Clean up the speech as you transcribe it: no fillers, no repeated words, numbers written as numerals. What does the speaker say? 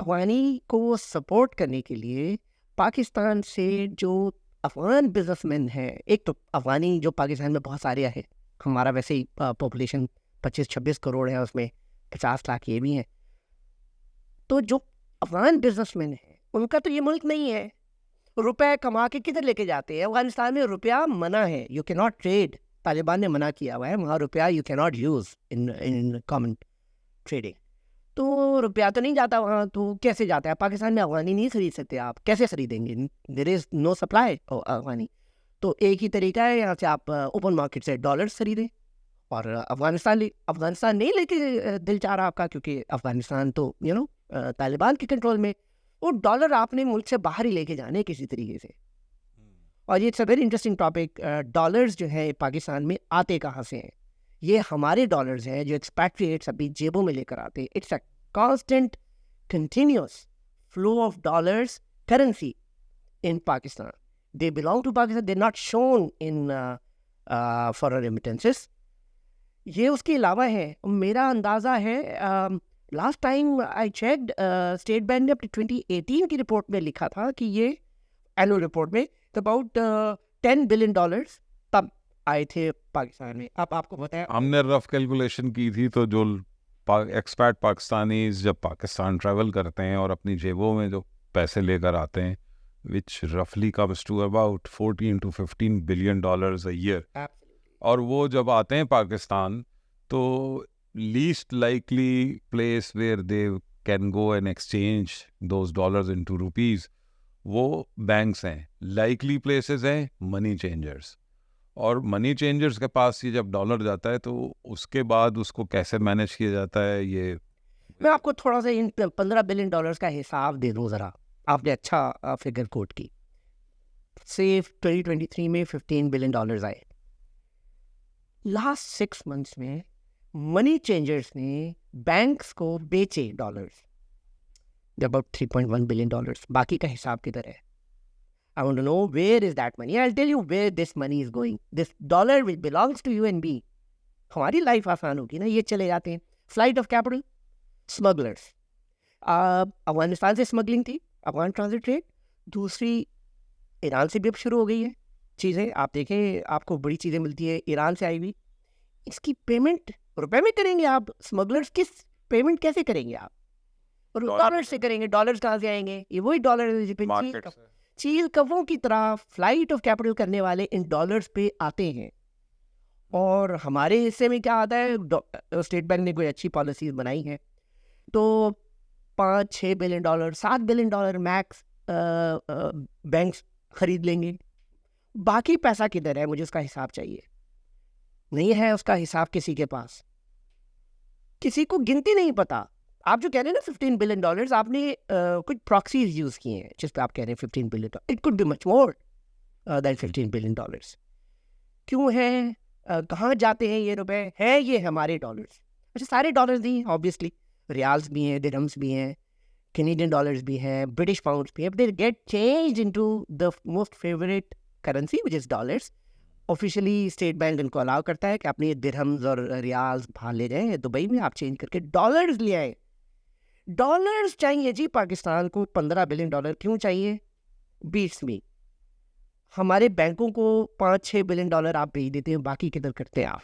अफगानी को सपोर्ट करने के लिए पाकिस्तान से जो अफगान बिजनेसमैन हैं, एक तो अफगानी जो पाकिस्तान में बहुत सारे हैं, हमारा वैसे ही पॉपुलेशन 25-26 करोड़ है, उसमें 50 लाख ये भी हैं। तो जो अफगान बिजनेसमैन हैं उनका तो ये मुल्क नहीं है, रुपए कमा के किधर लेके जाते हैं? अफगानिस्तान में रुपया मना है, you can not trade. Taliban ने मना किया हुआ है, वहाँ रुपया you can not use in in common trading. तो रुपया तो नहीं जाता वहाँ, तो कैसे जाता है? पाकिस्तान में अफगानी नहीं खरीद सकते, आप कैसे खरीदेंगे? देयर इज नो सप्लाई अफगानी। तो एक ही तरीका है, यहाँ से आप ओपन मार्केट से डॉलर्स खरीदें। और अफगानिस्तान नहीं लेके दिल चाह रहा आपका, क्योंकि अफगानिस्तान तो तालिबान के कंट्रोल में। वो डॉलर आपने मुल्क से बाहर ही लेके जाने किसी तरीके से। और ये it's a very interesting topic. Dollars जो है पाकिस्तान में आते कहाँ से हैं? ये हमारे डॉलर्स हैं जो एक्सपैट्रिएट्स अभी जेबों में लेकर आते हैं। It's a constant continuous flow of dollars currency in Pakistan. They belong to Pakistan, they not shown in foreign remittances. ये उसके अलावा है। मेरा अंदाज़ा है, last time I checked, State Bank ने अपनी 2018 की रिपोर्ट में लिखा था कि ये एनुअल रिपोर्ट में अबाउट $10 बिलियन तब आए थे पाकिस्तान में। अब आपको बताया, हमने रफ कैलकुलेशन की थी, तो जो एक्सपैट पाकिस्तानीज जब पाकिस्तान ट्रैवल करते हैं और अपनी जेबों में जो पैसे लेकर आते हैं, विच रफली comes to about 14 to 15 billion dollars a year. और वो जब आते हैं पाकिस्तान, तो least likely place where they can go and exchange those dollars into rupees वो बैंक्स हैं। लाइकली प्लेसेस हैं मनी चेंजर्स। और मनी चेंजर्स के पास ये जब डॉलर जाता है, तो उसके बाद उसको कैसे मैनेज किया जाता है, ये मैं आपको थोड़ा सा इन $15 बिलियन का हिसाब दे दूं ज़रा। आपने अच्छा फिगर कोट की। सिर्फ 2023 में $15 बिलियन आए। लास्ट 6 मंथ्स में मनी चेंजर्स ने बैंक्स को बेचे डॉलर्स, अबाउट $3.1 बिलियन। बाकी का हिसाब किधर है? I want to know where is that money. I'll tell you where this money is going. This dollar which belongs to you and me. हमारी लाइफ आसान होगी ना, ये चले जाते हैं। Flight of capital, smugglers. Afghanistan से स्मगलिंग थी, अफगान ट्रांजिट ट्रेड। दूसरी ईरान से भी अब शुरू हो गई है चीज़ें। आप देखें, आपको बड़ी चीज़ें मिलती है ईरान से आई हुई। इसकी पेमेंट रुपए में करेंगे आप? स्मगलर्स किस पेमेंट कैसे करेंगे आप? डॉलर से करेंगे। डॉलर्स कहाँ से आएंगे? ये वही डॉलर चील कवों की तरह फ्लाइट ऑफ कैपिटल करने वाले इन डॉलर्स पे आते हैं। और हमारे हिस्से में क्या आता है? स्टेट बैंक ने कोई अच्छी पॉलिसीज बनाई है, तो $5-6 बिलियन, $7 बिलियन मैक्स बैंक्स खरीद लेंगे। बाकी पैसा किधर है? मुझे उसका हिसाब चाहिए। नहीं है उसका हिसाब किसी के पास, किसी को गिनती नहीं पता। आप जो कह रहे हैं ना $15 बिलियन, आपने कुछ प्रॉक्सीज यूज किए हैं जिस पे आप कह रहे हैं $15 billion. It could be much more than $15 billion. क्यों है? कहाँ जाते हैं ये रुपए? है ये हमारे डॉलर्स। अच्छा, सारे डॉलर्स नहीं, ऑब्वियसली रियाल्स भी हैं, दिरहम्स भी हैं, कैनेडियन डॉलर्स भी हैं, ब्रिटिश पाउंड्स भी हैं। They get changed into the most favourite currency which is dollars. Officially state bank इनको अलाउ करता है कि अपने दिरहम्स और रियाल्स बाहर ले जाएं, दुबई में आप चेंज करके डॉलर्स ले आए। डॉलर्स चाहिए जी पाकिस्तान को। $15 बिलियन क्यों चाहिए? बीट्स मी। हमारे बैंकों को $5-6 बिलियन आप भेज देते हैं, बाकी किधर करते हैं आप?